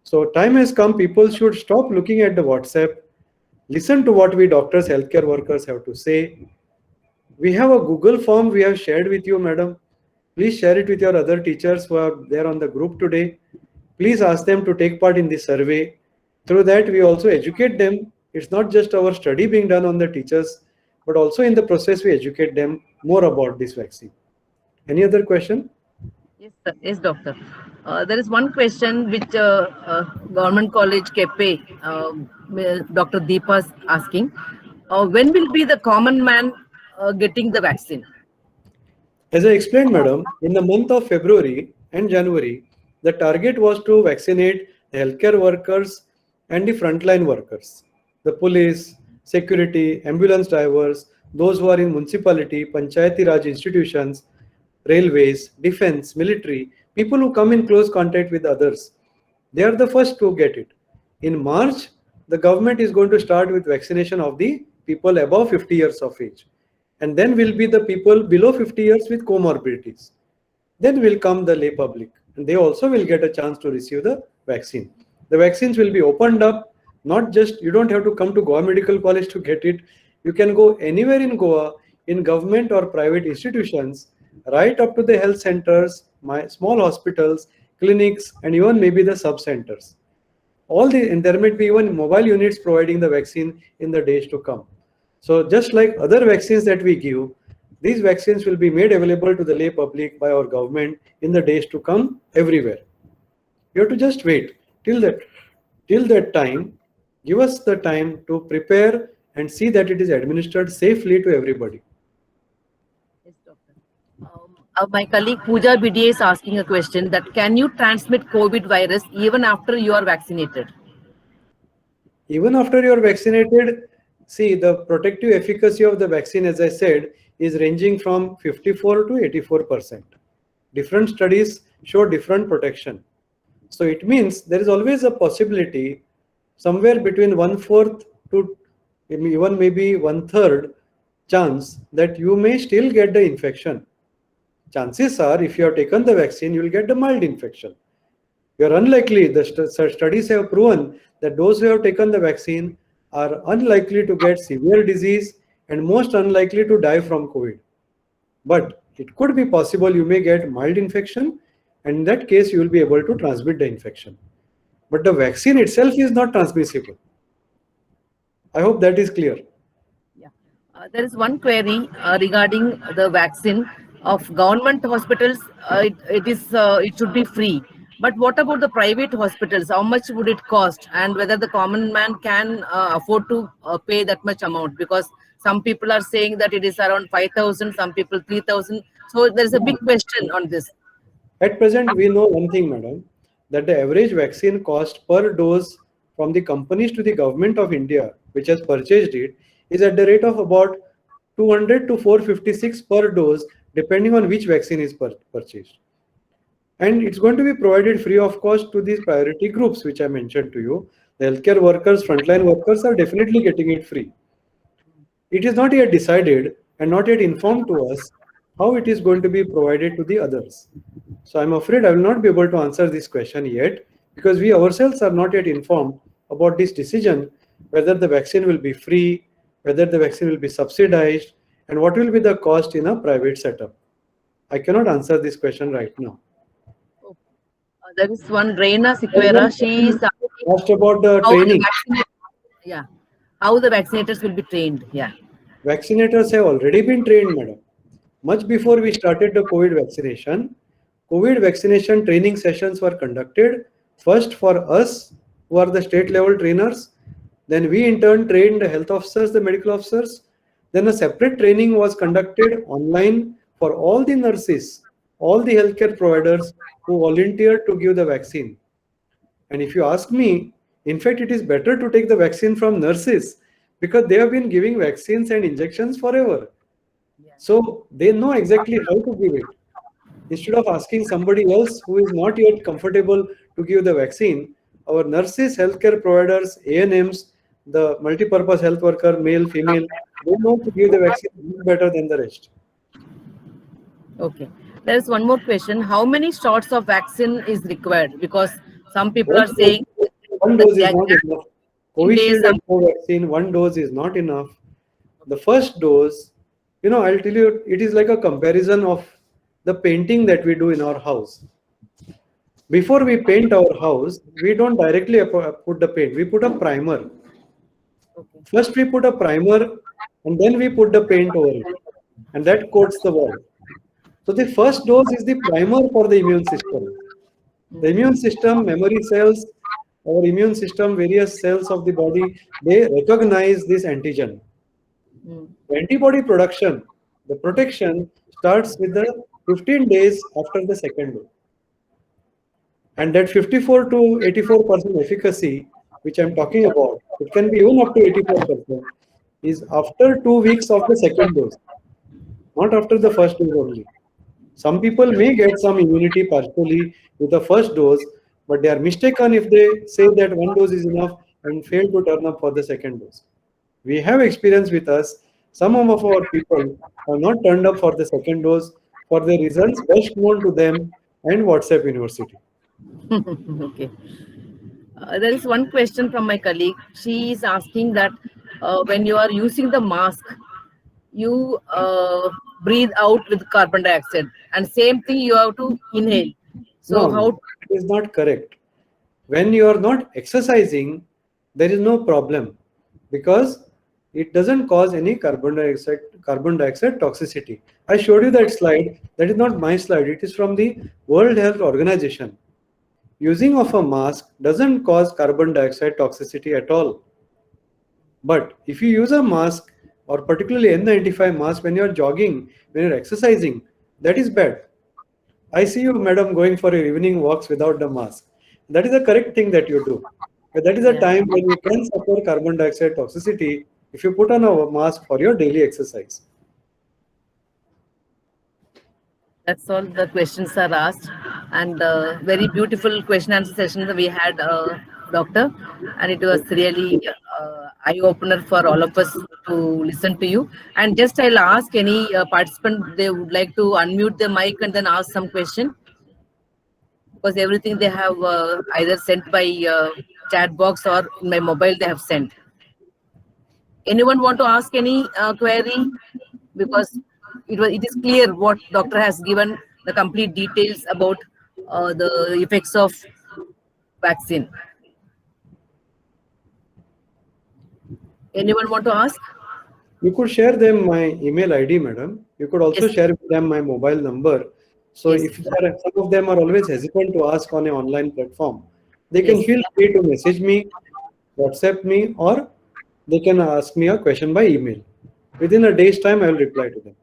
So time has come, people should stop looking at the WhatsApp, listen to what we doctors, healthcare workers have to say. We have a Google form we have shared with you, madam. Please share it with your other teachers who are there on the group today. Please ask them to take part in this survey. Through that, we also educate them. It's not just our study being done on the teachers, but also in the process, we educate them more about this vaccine. Any other question? yes, sir. Yes, doctor. There is one question which Government College Kepe, Dr. Deepa is asking. When will be the common man getting the vaccine? As I explained, madam, in the month of February and January, the target was to vaccinate the healthcare workers and the frontline workers, the police, security, ambulance drivers, those who are in municipality, panchayati raj institutions, railways, defense, military, people who come in close contact with others. They are the first to get it. In March, the government is going to start with vaccination of the people above 50 years of age. And then will be the people below 50 years with comorbidities. Then will come the lay public, and they also will get a chance to receive the vaccine. The vaccines will be opened up, not just, you don't have to come to Goa Medical College to get it. You can go anywhere in Goa, in government or private institutions, right up to the health centers, my small hospitals, clinics, and even maybe the sub-centers. And there might be even mobile units providing the vaccine in the days to come. So just like other vaccines that we give, these vaccines will be made available to the lay public by our government in the days to come everywhere. You have to just wait till that time. Give us the time to prepare and see that it is administered safely to everybody. Yes, doctor. My colleague Pooja BDA is asking a question that can you transmit COVID virus even after you are vaccinated? Even after you are vaccinated, see, the protective efficacy of the vaccine, as I said, is ranging from 54 to 84%. Different studies show different protection. So it means there is always a possibility somewhere between 1/4 to even maybe 1/3 chance that you may still get the infection. Chances are, if you have taken the vaccine, you will get the mild infection. You are unlikely. The studies have proven that those who have taken the vaccine are unlikely to get severe disease and most unlikely to die from COVID. But it could be possible you may get mild infection, and in that case, you will be able to transmit the infection. But the vaccine itself is not transmissible. I hope that is clear. Yeah. There is one query regarding the vaccine of government hospitals. It should be free. But what about the private hospitals? How much would it cost, and whether the common man can afford to pay that much amount? Because some people are saying that it is around 5,000, some people 3,000. So there is a big question on this. At present, we know one thing, madam, that the average vaccine cost per dose from the companies to the government of India, which has purchased it, is at the rate of about 200 to 456 per dose, depending on which vaccine is purchased. And it's going to be provided free of cost to these priority groups, which I mentioned to you. The healthcare workers, frontline workers are definitely getting it free. It is not yet decided and not yet informed to us how it is going to be provided to the others. So I'm afraid I will not be able to answer this question yet, because we ourselves are not yet informed about this decision, whether the vaccine will be free, whether the vaccine will be subsidized, and what will be the cost in a private setup. I cannot answer this question right now. There is one Reina Sequeira. She is asked about the how training. How the vaccinators will be trained. Yeah. Vaccinators have already been trained, madam. Much before we started the COVID vaccination training sessions were conducted, first for us, who are the state level trainers. Then we in turn trained the health officers, the medical officers. Then a separate training was conducted online for all the nurses, all the healthcare providers who volunteered to give the vaccine. And if you ask me, in fact, it is better to take the vaccine from nurses, because they have been giving vaccines and injections forever. So they know exactly how to give it. Instead of asking somebody else who is not yet comfortable to give the vaccine, our nurses, healthcare providers, ANMs, the multi-purpose health worker, male, female, they know to give the vaccine better than the rest. Okay. There is one more question. How many shots of vaccine is required? Because some people are saying one dose is not enough. Covishield some- and Covaxin, one dose is not enough. The first dose, I'll tell you, it is like a comparison of the painting that we do in our house. Before we paint our house, we don't directly put the paint, we put a primer. Okay. First we put a primer and then we put the paint over it, and that coats the wall. So the first dose is the primer for the immune system. The immune system, memory cells, our immune system, various cells of the body, they recognize this antigen. The antibody production, the protection starts with the 15 days after the second dose. And that 54 to 84% efficacy, which I'm talking about, it can be even up to 84%, is after 2 weeks of the second dose, not after the first dose only. Some people may get some immunity partially with the first dose, but they are mistaken if they say that one dose is enough and fail to turn up for the second dose. We have experience with us. Some of our people have not turned up for the second dose for the results best known to them and WhatsApp University. Okay. There is one question from my colleague. She is asking that when you are using the mask, you breathe out with carbon dioxide, and same thing you have to inhale. So No, it is not correct. When you are not exercising, there is no problem, because it doesn't cause any carbon dioxide toxicity. I showed you that slide. That is not my slide. It is from the World Health Organization. Using of a mask doesn't cause carbon dioxide toxicity at all. But if you use a mask, or particularly N95 mask, when you're jogging, when you're exercising, that is bad. I see you, madam, going for your evening walks without the mask. That is the correct thing that you do. But that is a time when you can suffer carbon dioxide toxicity if you put on a mask for your daily exercise. That's all the questions are asked, and very beautiful question answer session that we had, doctor, and it was really eye opener for all of us to listen to you. And just I'll ask any participant, they would like to unmute the mic and then ask some question, because everything they have either sent by chat box or in my mobile they have sent. Anyone want to ask any query? Because it is clear what doctor has given the complete details about the effects of vaccine. Anyone want to ask? You could share them my email ID, madam. You could also Yes. share with them my mobile number. So Yes. if some of them are always hesitant to ask on an online platform, they can Yes. feel free to message me, WhatsApp me, or they can ask me a question by email. Within a day's time, I will reply to them.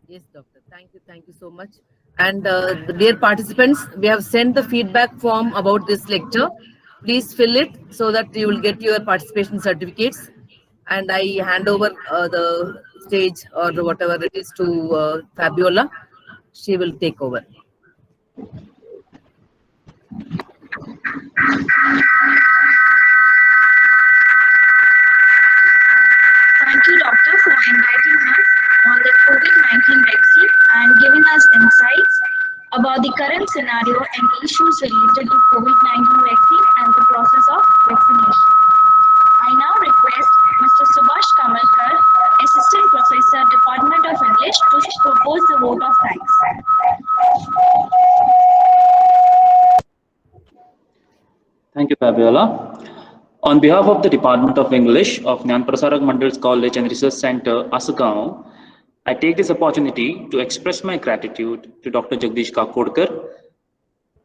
Yes, doctor. Thank you so much. And dear participants, we have sent the feedback form about this lecture. Please fill it so that you will get your participation certificates. And I hand over the stage or whatever it is to Fabiola. She will take over. Thank you, Doctor, for inviting us on the COVID-19 vaccine and giving us insights about the current scenario and issues related to COVID-19 vaccine and the process of vaccination. I now request Mr. Subhash Kamalkar, Assistant Professor, Department of English, to propose the vote of thanks. Thank you, Fabiola. On behalf of the Department of English of Gyan Prasarak Mandal's College and Research Center, Asagaon, I take this opportunity to express my gratitude to Dr. Jagdish Kakodkar,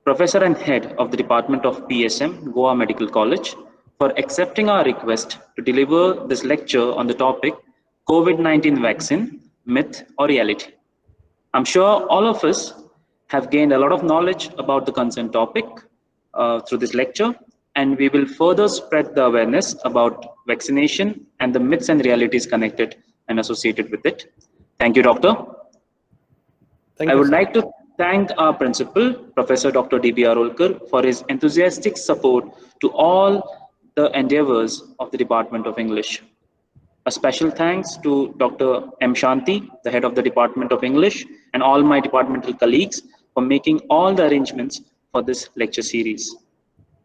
Professor and Head of the Department of PSM, Goa Medical College, for accepting our request to deliver this lecture on the topic COVID-19 vaccine, myth or reality. I'm sure all of us have gained a lot of knowledge about the concerned topic through this lecture, and we will further spread the awareness about vaccination and the myths and realities connected and associated with it. Thank you, Doctor. Thank I you, would sir. like to thank our principal, Professor Dr. D.B. Arolkar, for his enthusiastic support to all the endeavors of the Department of English. A special thanks to Dr. M. Shanti, the head of the Department of English, and all my departmental colleagues for making all the arrangements for this lecture series.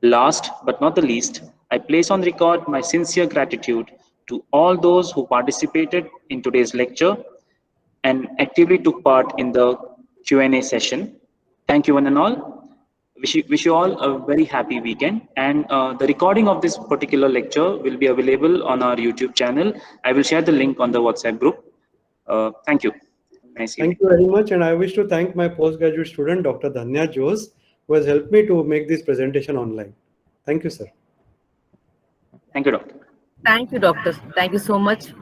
Last but not the least, I place on record my sincere gratitude to all those who participated in today's lecture and actively took part in the Q&A session. Thank you one and all. Wish you all a very happy weekend. And the recording of this particular lecture will be available on our YouTube channel. I will share the link on the WhatsApp group. Thank you. Nice evening. Thank you very much. And I wish to thank my postgraduate student, Dr. Dhanya Jose, who has helped me to make this presentation online. Thank you, sir. Thank you, Doctor. Thank you, doctor. Thank you so much.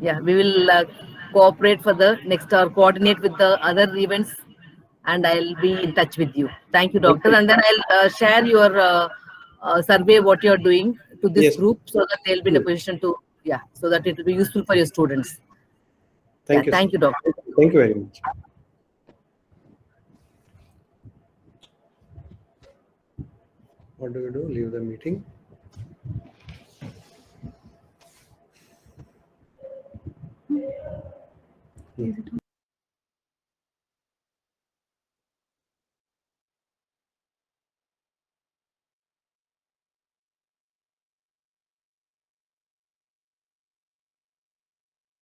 Yeah, we will cooperate for the next or coordinate with the other events, and I'll be in touch with you. Thank you, doctor. And then I'll share your survey, what you're doing to this Yes. group, so that they'll be in a Yes. position to, so that it will be useful for your students. Thank you. Thank Sir. you, doctor. Thank you very much. What do we do? Leave the meeting.